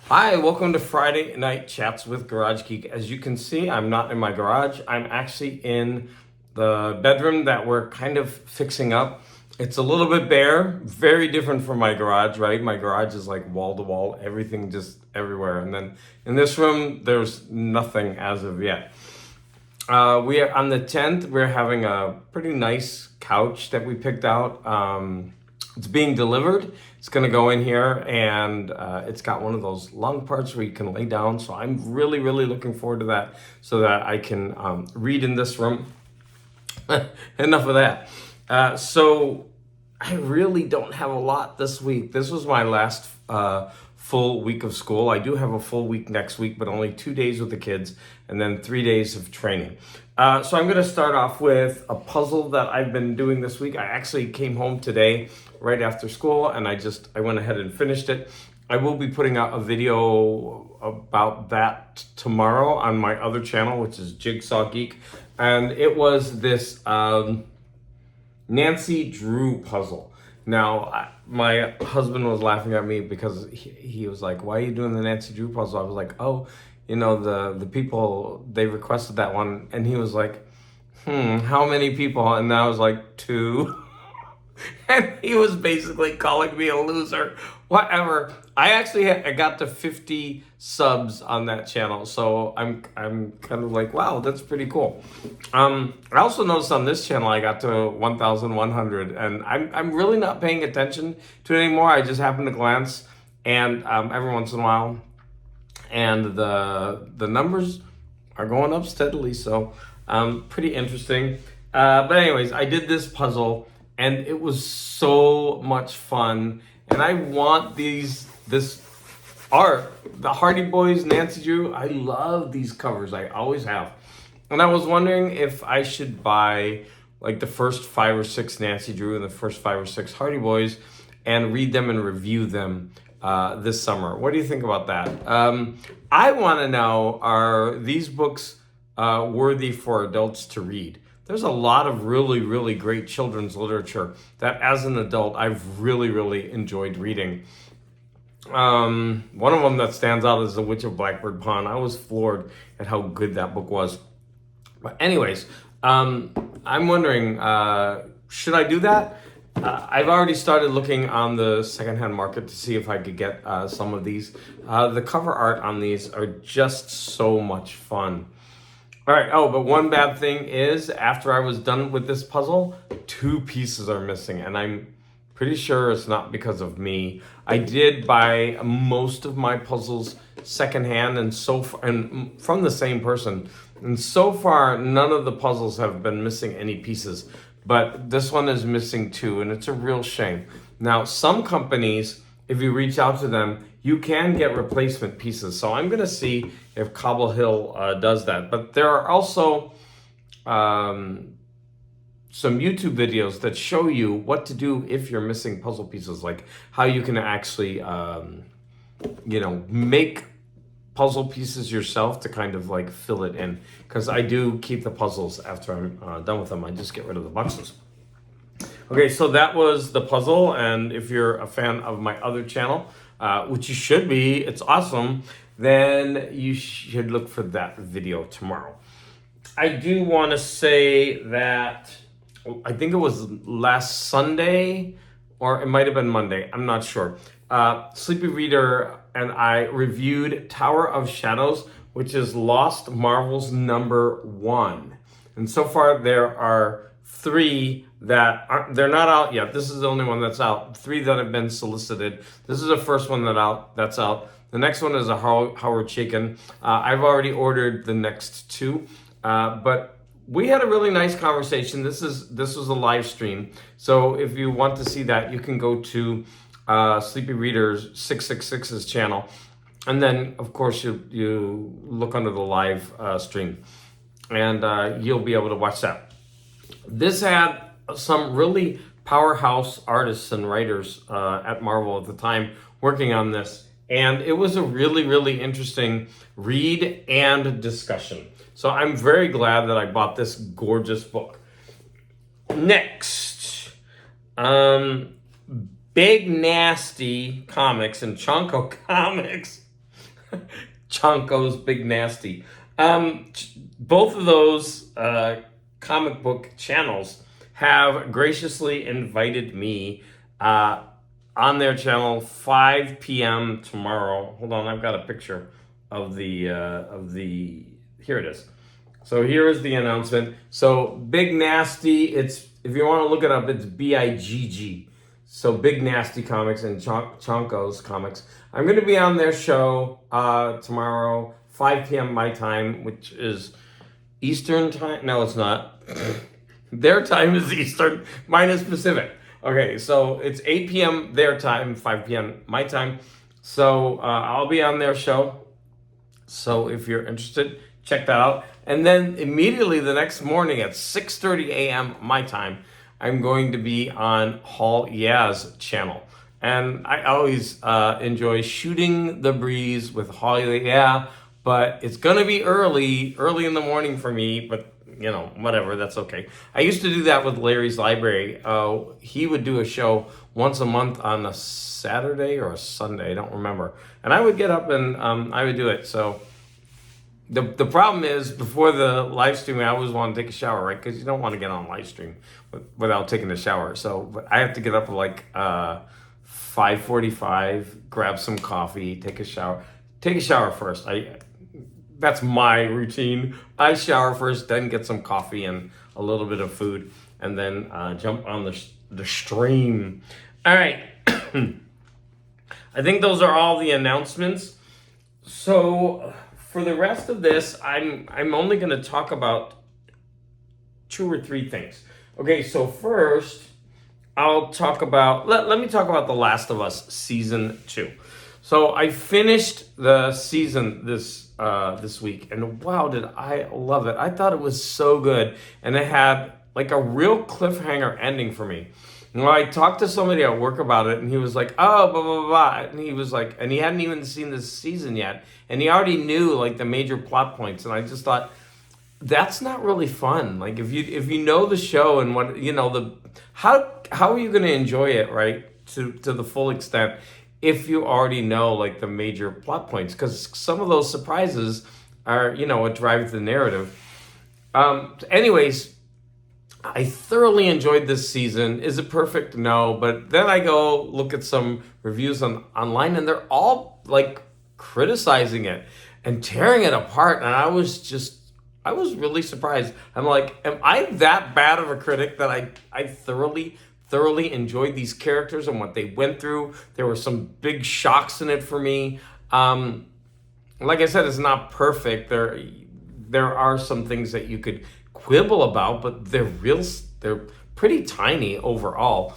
Hi, welcome to Friday Night Chats with Garage Geek. As you can see, I'm not in my garage. I'm actually in the bedroom that we're kind of fixing up. It's a little bit bare, very different from my garage, right? My garage is like wall to wall, everything just everywhere. And then in this room, there's nothing as of yet. We are on the 10th, we're having a pretty nice couch that we picked out. It's being delivered. It's going to go in here, and it's got one of those long parts where you can lay down. So I'm really, really looking forward to that so that I can read in this room. Enough of that. So I really don't have a lot this week. This was my last full week of school. I do have a full week next week, but only 2 days with the kids and then 3 days of training. So I'm going to start off with a puzzle that I've been doing this week. I actually came home today right after school, and I went ahead and finished it. I will be putting out a video about that tomorrow on my other channel, which is Jigsaw Geek. And it was this Nancy Drew puzzle. Now, my husband was laughing at me because he was like, "Why are you doing the Nancy Drew puzzle?" I was like, "Oh, the people, they requested that one." And he was like, "How many people?" And I was like, 2. And he was basically calling me a loser. Whatever. I got to 50 subs on that channel, so I'm kind of like, wow, that's pretty cool. I also noticed on this channel I got to 1,100, and I'm really not paying attention to it anymore. I just happen to glance, and every once in a while, and the numbers are going up steadily. So pretty interesting. But anyways, I did this puzzle, and it was so much fun. And I want this art, the Hardy Boys, Nancy Drew. I love these covers. I always have. And I was wondering if I should buy like the first 5 or 6 Nancy Drew and the first 5 or 6 Hardy Boys and read them and review them this summer. What do you think about that? I want to know, are these books worthy for adults to read? There's a lot of really, really great children's literature that as an adult, I've really, really enjoyed reading. One of them that stands out is The Witch of Blackbird Pond. I was floored at how good that book was. But anyways, I'm wondering, should I do that? I've already started looking on the secondhand market to see if I could get some of these. The cover art on these are just so much fun. All right. Oh, but one bad thing is after I was done with this puzzle, 2 pieces are missing, and I'm pretty sure it's not because of me. I did buy most of my puzzles secondhand and from the same person. And so far, none of the puzzles have been missing any pieces, but this one is missing 2, and it's a real shame. Now, some companies, if you reach out to them, you can get replacement pieces. So I'm going to see if Cobble Hill does that. But there are also some YouTube videos that show you what to do if you're missing puzzle pieces, like how you can actually, make puzzle pieces yourself to kind of like fill it in. Because I do keep the puzzles after I'm done with them. I just get rid of the boxes. Okay, so that was the puzzle, and if you're a fan of my other channel, which you should be, it's awesome, then you should look for that video tomorrow. I do want to say that I think it was last Sunday, or it might have been Monday, I'm not sure. Sleepy Reader and I reviewed Tower of Shadows, which is Lost Marvels #1. And so far there are 3 that they're not out yet. This is the only one that's out. 3 that have been solicited. This is the first one that's out. The next one is a Howard Chaykin. I've already ordered the next 2, but we had a really nice conversation. This was a live stream, so if you want to see that, you can go to Sleepy Reader's 666's channel, and then of course you look under the live stream, and you'll be able to watch that. This had some really powerhouse artists and writers at Marvel at the time working on this, and it was a really, really interesting read and discussion. So I'm very glad that I bought this gorgeous book. Next, Big Nasty Comics and Chonko Comics Chonko's Big Nasty. Both of those comic book channels have graciously invited me on their channel 5 p.m. tomorrow. Hold on, I've got a picture of the. Here it is. So here is the announcement. So Big Nasty, it's, if you want to look it up, it's BIGG. So Big Nasty Comics and Chonko's Comics. I'm going to be on their show tomorrow, 5 p.m. my time, which is Eastern time. No, it's not. Their time is Eastern, mine is Pacific. Okay, so it's 8 p.m. their time, 5 p.m. my time. So I'll be on their show. So if you're interested, check that out. And then immediately the next morning at 6:30 a.m. my time, I'm going to be on Hall Yeah's channel. And I always enjoy shooting the breeze with Hall Yeah, but it's going to be early in the morning for me, but you know, whatever, that's okay. I used to do that with Larry's Library. He would do a show once a month on a Saturday or a Sunday, I don't remember. And I would get up and I would do it. So the problem is, before the live stream, I always want to take a shower, right? Because you don't want to get on live stream without taking a shower. So but I have to get up at like 5:45, grab some coffee, take a shower. Take a shower first. That's my routine. I shower first, then get some coffee and a little bit of food, and then jump on the stream. All right. I think those are all the announcements. So for the rest of this, I'm only going to talk about 2 or 3 things. Okay, so first, I'll talk about, let me talk about The Last of Us Season 2. So I finished the season this week, and wow, did I love it. I thought it was so good, and it had like a real cliffhanger ending for me. You know, I talked to somebody at work about it, and he was like, oh, blah, blah, blah, and he was like, and he hadn't even seen this season yet, and he already knew like the major plot points, and I just thought, that's not really fun. Like if you know the show and what, you know, how are you going to enjoy it, right, to the full extent if you already know like the major plot points? Because some of those surprises are, you know, what drives the narrative. Anyways, I thoroughly enjoyed this season. Is it perfect? No. But then I go look at some reviews online, and they're all like criticizing it and tearing it apart. And I was really surprised. I'm like, am I that bad of a critic that I thoroughly enjoyed these characters and what they went through? There were some big shocks in it for me. Like I said, it's not perfect. There are some things that you could quibble about, but they're pretty tiny overall.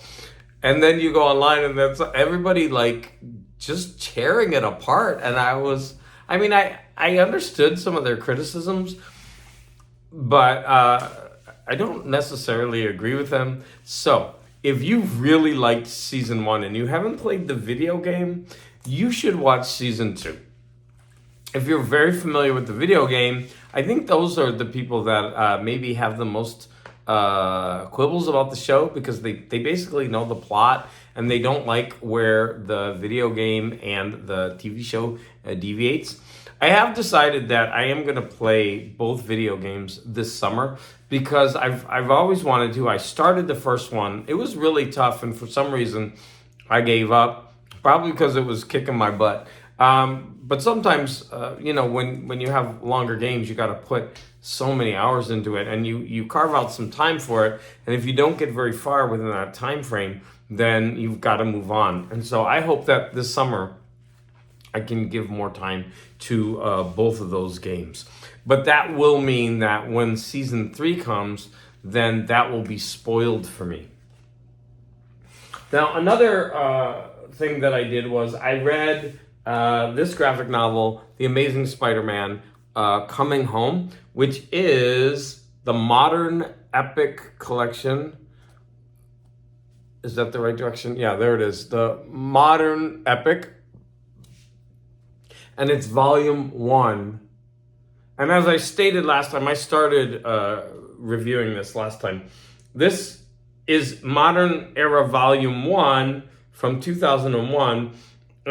And then you go online, and that's everybody like just tearing it apart. And I understood some of their criticisms, but I don't necessarily agree with them. So if you really liked season 1 and you haven't played the video game, you should watch season 2. If you're very familiar with the video game, I think those are the people that maybe have the most quibbles about the show, because they basically know the plot and they don't like where the video game and the TV show deviates. I have decided that I am going to play both video games this summer because I've always wanted to. I started the first one. It was really tough, and for some reason I gave up, probably because it was kicking my butt. But sometimes, you know, when you have longer games, you got to put so many hours into it, and you carve out some time for it. And if you don't get very far within that time frame, then you've got to move on. And so I hope that this summer I can give more time to both of those games. But that will mean that when season 3 comes, then that will be spoiled for me. Now, another thing that I did was I read this graphic novel, The Amazing Spider-Man Coming Home, which is the modern epic collection. Is that the right direction? Yeah, there it is. The modern epic. And it's volume 1. And as I stated last time, I started reviewing this last time. This is Modern Era Volume 1 from 2001.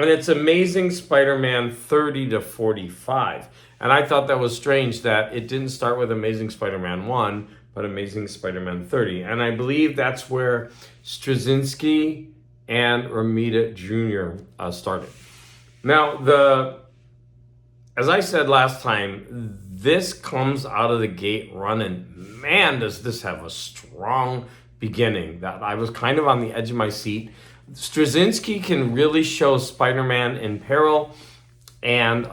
and it's Amazing Spider-Man 30 to 45. And I thought that was strange that it didn't start with Amazing Spider-Man 1, but Amazing Spider-Man 30. And I believe that's where Straczynski and Romita Jr. Started. Now, as I said last time, this comes out of the gate running. Man, does this have a strong beginning. That I was kind of on the edge of my seat. Straczynski can really show Spider-Man in peril, and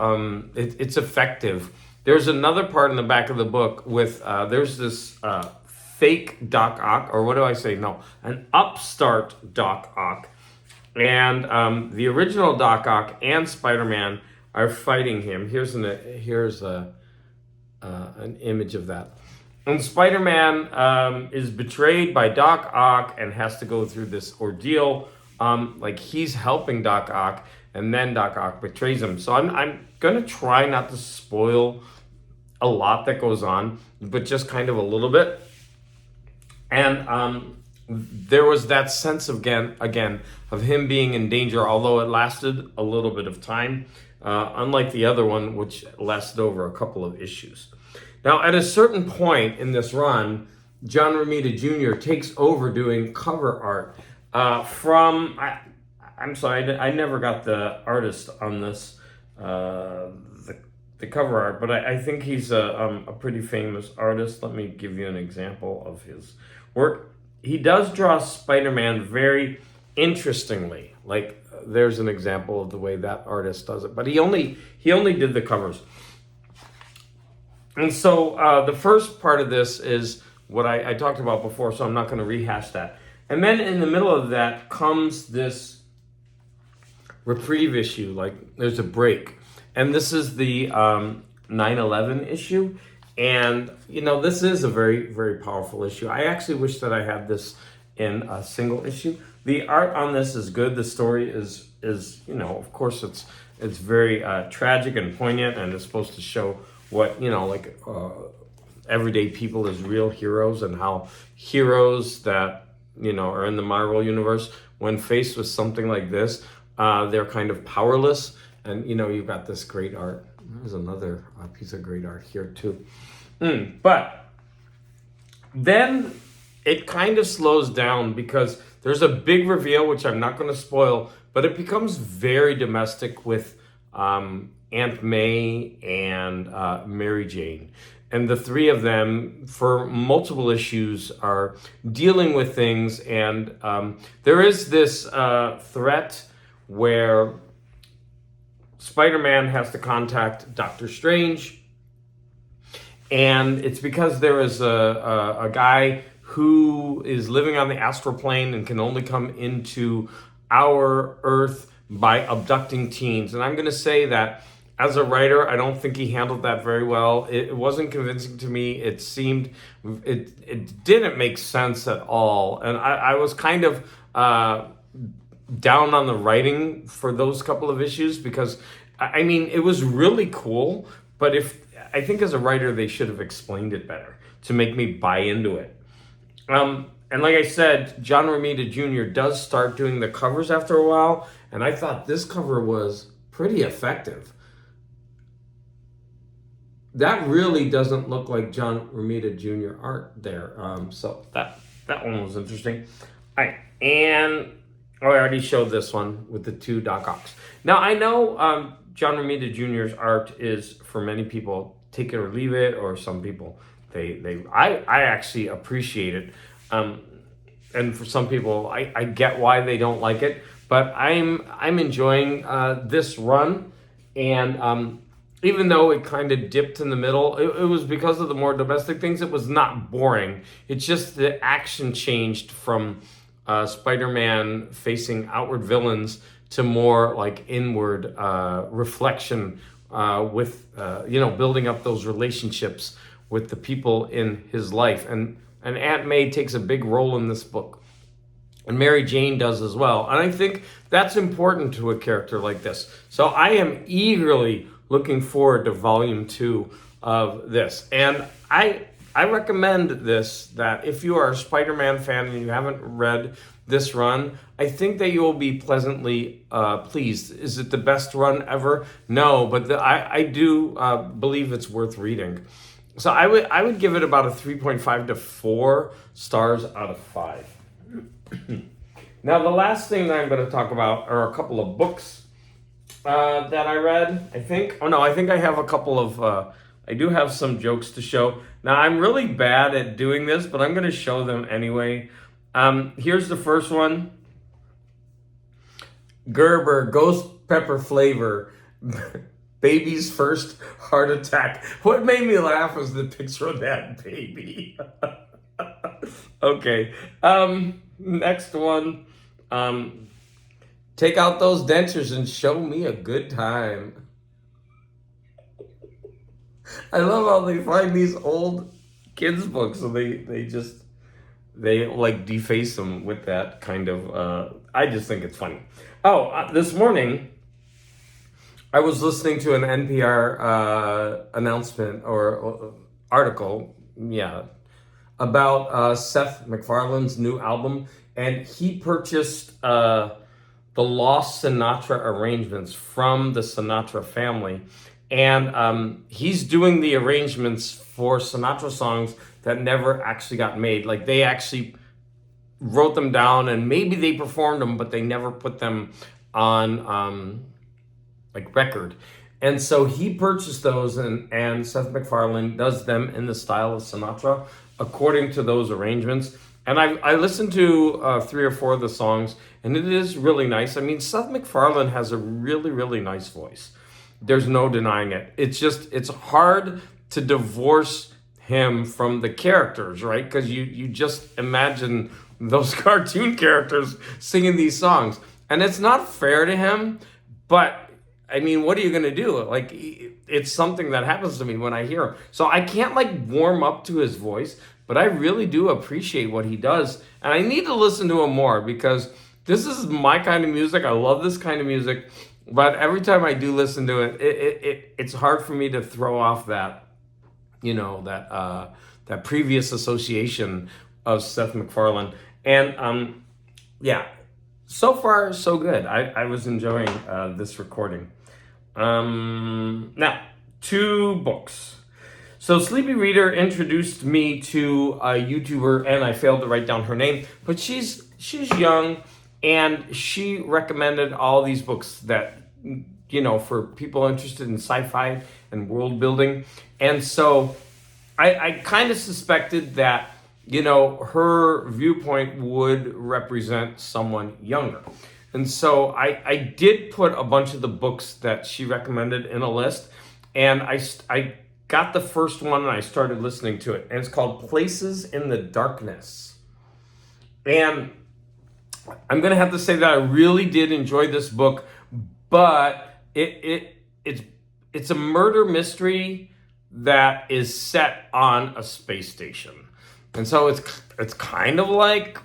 it's effective. There's another part in the back of the book with, there's this fake Doc Ock, or what do I say? No, an upstart Doc Ock. And the original Doc Ock and Spider-Man are fighting him. Here's an image of that. And Spider-Man is betrayed by Doc Ock and has to go through this ordeal. Like he's helping Doc Ock, and then Doc Ock betrays him. So I'm gonna try not to spoil a lot that goes on, but just kind of a little bit. And there was that sense of again of him being in danger, although it lasted a little bit of time, unlike the other one, which lasted over a couple of issues. Now, at a certain point in this run, John Romita Jr. takes over doing cover art from. I'm sorry, I never got the artist on this, the cover art, but I think he's a pretty famous artist. Let me give you an example of his work. He does draw Spider-Man very interestingly. Like there's an example of the way that artist does it, but he only did the covers. And so the first part of this is what I talked about before, so I'm not going to rehash that. And then in the middle of that comes this reprieve issue, like there's a break. And this is the 9/11 issue. And, you know, this is a very, very powerful issue. I actually wish that I had this in a single issue. The art on this is good. The story is you know, of course it's very tragic and poignant, and it's supposed to show what, you know, like everyday people as real heroes, and how heroes that, you know, are in the Marvel universe, when faced with something like this, they're kind of powerless. And, you know, you've got this great art. There's another piece of great art here too. But then it kind of slows down because there's a big reveal, which I'm not going to spoil, but it becomes very domestic with Aunt May and Mary Jane. And the three of them, for multiple issues, are dealing with things. And there is this threat where Spider-Man has to contact Doctor Strange. And it's because there is a guy who is living on the astral plane and can only come into our Earth by abducting teens. And I'm going to say that as a writer, I don't think he handled that very well. It wasn't convincing to me. It seemed, it didn't make sense at all. And I was kind of down on the writing for those couple of issues because, I mean, it was really cool. But I think as a writer, they should have explained it better to make me buy into it. And like I said, John Romita Jr. does start doing the covers after a while. And I thought this cover was pretty effective. That really doesn't look like John Romita Jr. art there. So that one was interesting. All right, and I already showed this one with the two Doc Ocks. Now I know John Romita Jr.'s art is, for many people, take it or leave it, or some people I actually appreciate it. And for some people, I get why they don't like it, but I'm enjoying this run, and even though it kind of dipped in the middle, it was because of the more domestic things. It was not boring. It's just the action changed from Spider-Man facing outward villains to more like inward reflection with, you know, building up those relationships with the people in his life. And Aunt May takes a big role in this book. And Mary Jane does as well. And I think that's important to a character like this. So I am eagerly looking forward to volume 2 of this. And I I recommend this, that if you are a Spider-Man fan and you haven't read this run, I think that you will be pleasantly pleased. Is it the best run ever? No, but I do believe it's worth reading. So I would give it about a 3.5 to 4 stars out of 5. Now, the last thing that I'm going to talk about are a couple of books that I read, I think. Oh, no, I think I have a couple of, I do have some jokes to show. Now, I'm really bad at doing this, but I'm going to show them anyway. Here's the first one. Gerber, ghost pepper flavor, baby's first heart attack. What made me laugh was the picture of that baby. Okay, next one. Take out those dentures and show me a good time. I love how they find these old kids' books and they like deface them with that kind of, I just think it's funny. Oh, this morning I was listening to an NPR announcement or article, about Seth MacFarlane's new album, and he purchased the Lost Sinatra arrangements from the Sinatra family, and he's doing the arrangements for Sinatra songs that never actually got made. Like, they actually wrote them down and maybe they performed them, but they never put them on like record. And so he purchased those, and Seth MacFarlane does them in the style of Sinatra according to those arrangements. And I listened to 3 or 4 of the songs, and it is really nice. I mean, Seth MacFarlane has a really, really nice voice. There's no denying it. It's hard to divorce him from the characters, right? Because you just imagine those cartoon characters singing these songs. And it's not fair to him, but I mean, what are you going to do? Like, it's something that happens to me when I hear him. So I can't like warm up to his voice, but I really do appreciate what he does. And I need to listen to him more because this is my kind of music. I love this kind of music. But every time I do listen to it, it's hard for me to throw off that, that previous association of Seth MacFarlane. And so far, so good. I was enjoying this recording. Now, 2 books. So Sleepy Reader introduced me to a YouTuber, and I failed to write down her name, but she's young, and she recommended all these books that, for people interested in sci-fi and world building. And so I kind of suspected that, her viewpoint would represent someone younger. And so I did put a bunch of the books that she recommended in a list, and I got the first one and I started listening to it. And it's called Places in the Darkness. And I'm going to have to say that I really did enjoy this book, but it's a murder mystery that is set on a space station. And so it's kind of like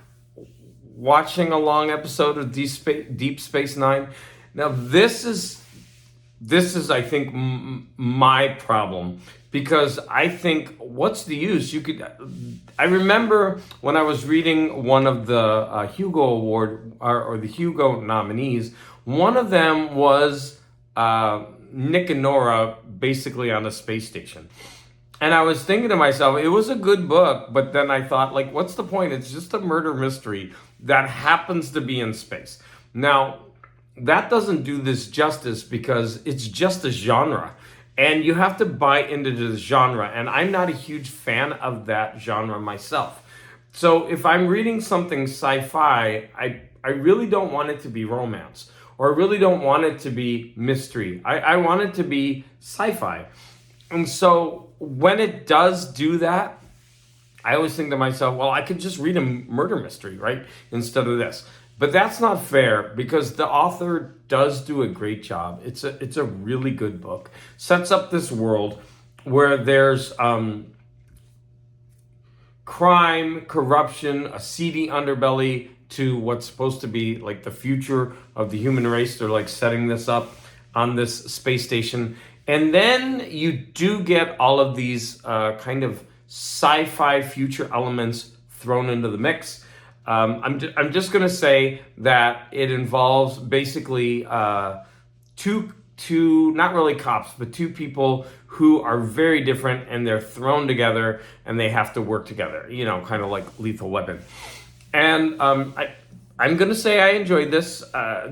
watching a long episode of Deep Space Nine. Now, this is I think my problem, because I think, what's the use? I remember when I was reading one of the Hugo Award or the Hugo nominees, one of them was Nick and Nora basically on a space station. And I was thinking to myself, it was a good book, but then I thought, like, what's the point? It's just a murder mystery that happens to be in space. Now, that doesn't do this justice because it's just a genre. And you have to buy into the genre. And I'm not a huge fan of that genre myself. So if I'm reading something sci-fi, I really don't want it to be romance. Or I really don't want it to be mystery. I want it to be sci-fi. And so when it does do that, I always think to myself, well, I could just read a murder mystery, right? Instead of this. But that's not fair, because the author does do a great job. It's a really good book. Sets up this world where there's crime, corruption, a seedy underbelly to what's supposed to be like the future of the human race. They're like setting this up on this space station. And then you do get all of these kind of sci-fi future elements thrown into the mix. I'm just going to say that it involves basically two not really cops, but two people who are very different, and they're thrown together and they have to work together, kind of like Lethal Weapon. And I'm going to say I enjoyed this.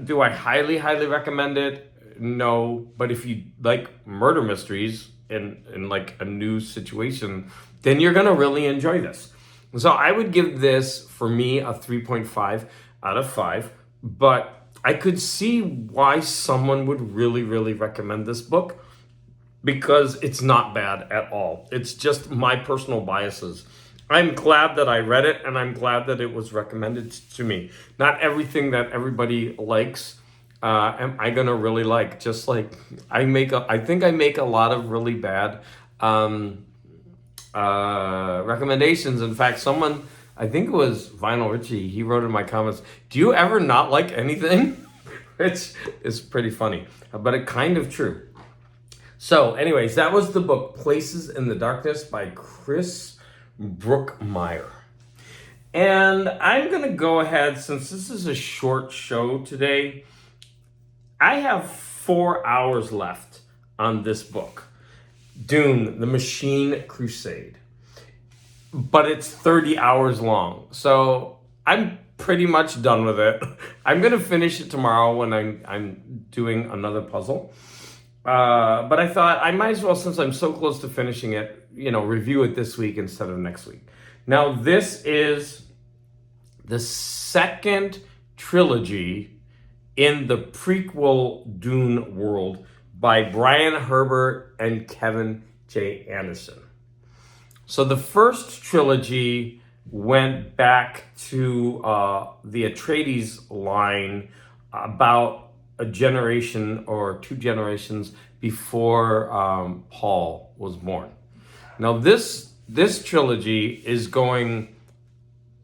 Do I highly recommend it? No. But if you like murder mysteries in like a new situation, then you're going to really enjoy this. So I would give this, for me, a 3.5 out of 5. But I could see why someone would really recommend this book, because it's not bad at all. It's just my personal biases. I'm glad that I read it, and I'm glad that it was recommended to me. Not everything that everybody likes am I gonna really like. Just like I think I make a lot of really bad recommendations. In fact, someone, I think it was Vinyl Richie, he wrote in my comments, "Do you ever not like anything?" It's pretty funny, but it kind of true. So anyways, that was the book Places in the Darkness by Chris Brookmeyer. And I'm going to go ahead, since this is a short show today, I have 4 hours left on this book. Dune, The Machine Crusade. But it's 30 hours long. So I'm pretty much done with it. I'm going to finish it tomorrow when I'm doing another puzzle. But I thought I might as well, since I'm so close to finishing it, review it this week instead of next week. Now, this is the second trilogy in the prequel Dune world by Brian Herbert and Kevin J. Anderson. So the first trilogy went back to the Atreides line about a generation or 2 generations before Paul was born. Now this trilogy is going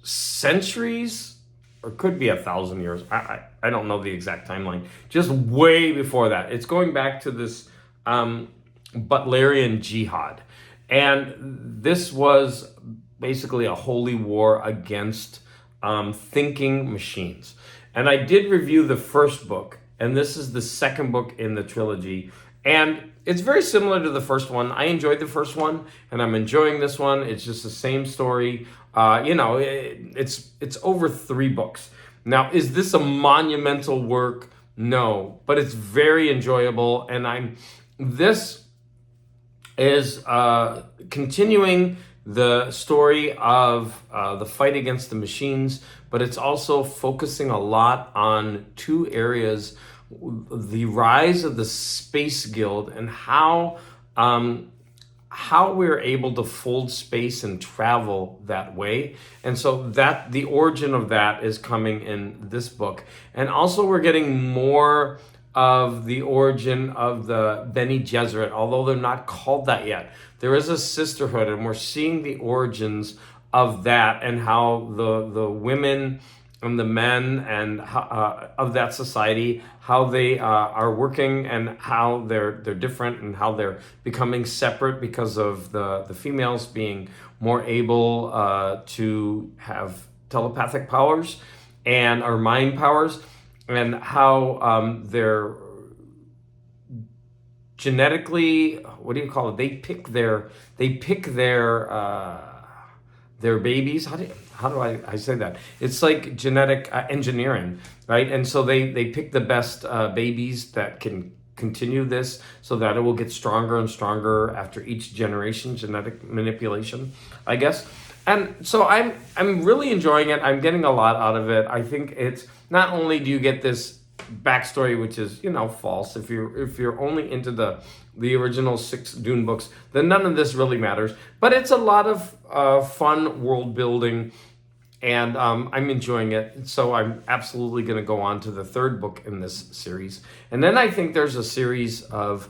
centuries, or could be 1,000 years. I don't know the exact timeline. Just way before that. It's going back to this Butlerian jihad. And this was basically a holy war against thinking machines. And I did review the first book, and this is the second book in the trilogy. And it's very similar to the first one. I enjoyed the first one, and I'm enjoying this one. It's just the same story. It's over 3 books. Now, is this a monumental work? No, but it's very enjoyable. And this is continuing the story of the fight against the machines, but it's also focusing a lot on 2 areas: the rise of the Space Guild and how we're able to fold space and travel that way. And so that the origin of that is coming in this book. And also we're getting more of the origin of the Bene Gesserit, although they're not called that yet. There is a sisterhood, and we're seeing the origins of that, and how the women and the men and of that society, how they are working, and how they're different, and how they're becoming separate because of the females being more able to have telepathic powers and or mind powers, and how they're genetically, what do you call it? They pick their babies. How do I say that? It's like genetic engineering, right? And so they pick the best babies that can continue this, so that it will get stronger and stronger after each generation. Genetic manipulation, I guess. And so I'm really enjoying it. I'm getting a lot out of it. I think it's not only do you get this backstory, which is false. If you're only into the original 6 Dune books, then none of this really matters. But it's a lot of fun world building, and I'm enjoying it. So I'm absolutely going to go on to the 3rd book in this series, and then I think there's a series of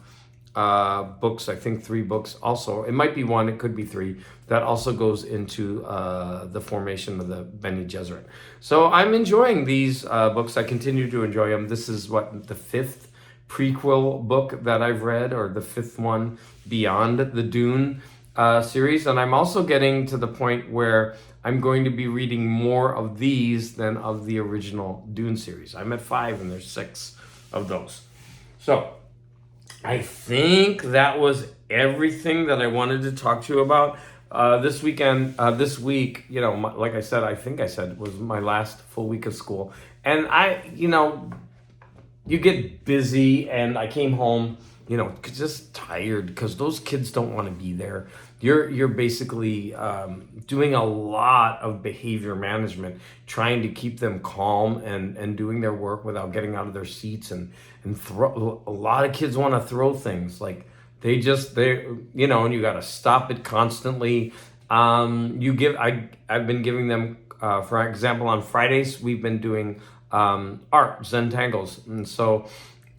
books. I think 3 books also. It might be 1. It could be 3. That also goes into the formation of the Bene Gesserit. So I'm enjoying these books. I continue to enjoy them. This is the 5th prequel book that I've read, or the 5th one beyond the Dune series, and I'm also getting to the point where I'm going to be reading more of these than of the original Dune series. I'm at 5 and there's 6 of those. So I think that was everything that I wanted to talk to you about this weekend. This week, like I said, I think I said was my last full week of school, and you get busy, and I came home, just tired because those kids don't want to be there. You're basically doing a lot of behavior management, trying to keep them calm and doing their work without getting out of their seats and throw. A lot of kids want to throw things like and you got to stop it constantly. I've been giving them, for example, on Fridays we've been doing art Zentangles, and so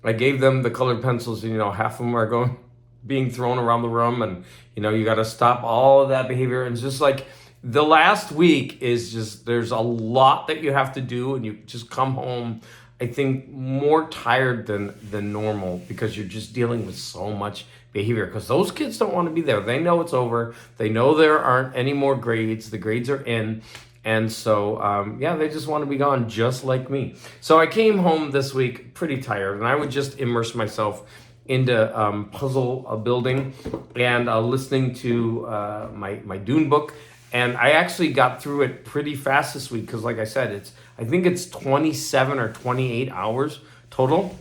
I gave them the colored pencils, and half of them are being thrown around the room, and you got to stop all of that behavior. And it's just like the last week is just, there's a lot that you have to do, and you just come home, I think, more tired than normal because you're just dealing with so much behavior, because those kids don't want to be there. They know it's over. They know there aren't any more grades. The grades are in. And so, they just want to be gone, just like me. So I came home this week pretty tired, and I would just immerse myself into puzzle building and listening to my Dune book. And I actually got through it pretty fast this week because, like I said, I think it's 27 or 28 hours total,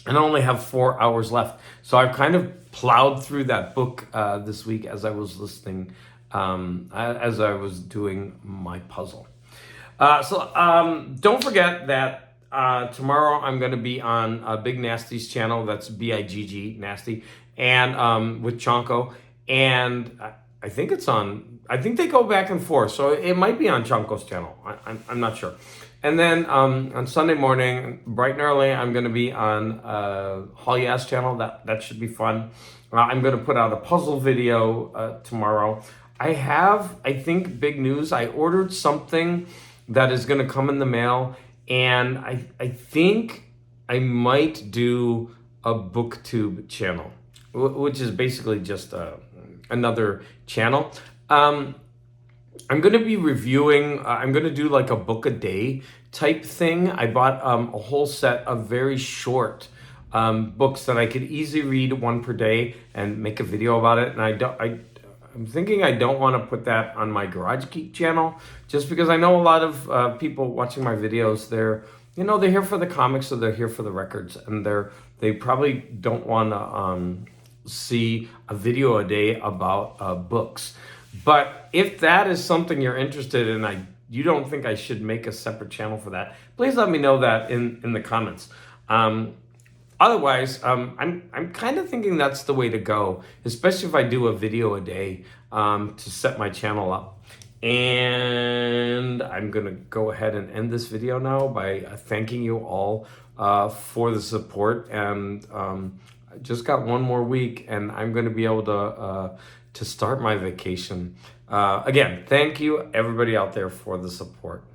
and I only have 4 hours left. So I've kind of plowed through that book this week as I was listening, as I was doing my puzzle. Don't forget that tomorrow I'm going to be on Big Nasty's channel. That's BIGG Nasty, and with Chonko. And I think they go back and forth, so it might be on Chonko's channel. I'm not sure. And then on Sunday morning, bright and early, I'm going to be on Holly's channel. That should be fun. I'm going to put out a puzzle video tomorrow. I think, big news. I ordered something that is going to come in the mail, and I think I might do a booktube channel, which is basically just another channel. I'm going to be reviewing, I'm going to do like a book a day type thing. I bought a whole set of very short books that I could easily read one per day and make a video about it. And I'm thinking I don't want to put that on my Garage Geek channel, just because I know a lot of people watching my videos, they're here for the comics, or they're here for the records, and they probably don't want to see a video a day about books. But if that is something you're interested in, you don't think I should make a separate channel for that, please let me know that in the comments. Otherwise, I'm kind of thinking that's the way to go, especially if I do a video a day to set my channel up. And I'm going to go ahead and end this video now by thanking you all for the support. And I just got one more week, and I'm going to be able to start my vacation. Again, thank you, everybody out there, for the support.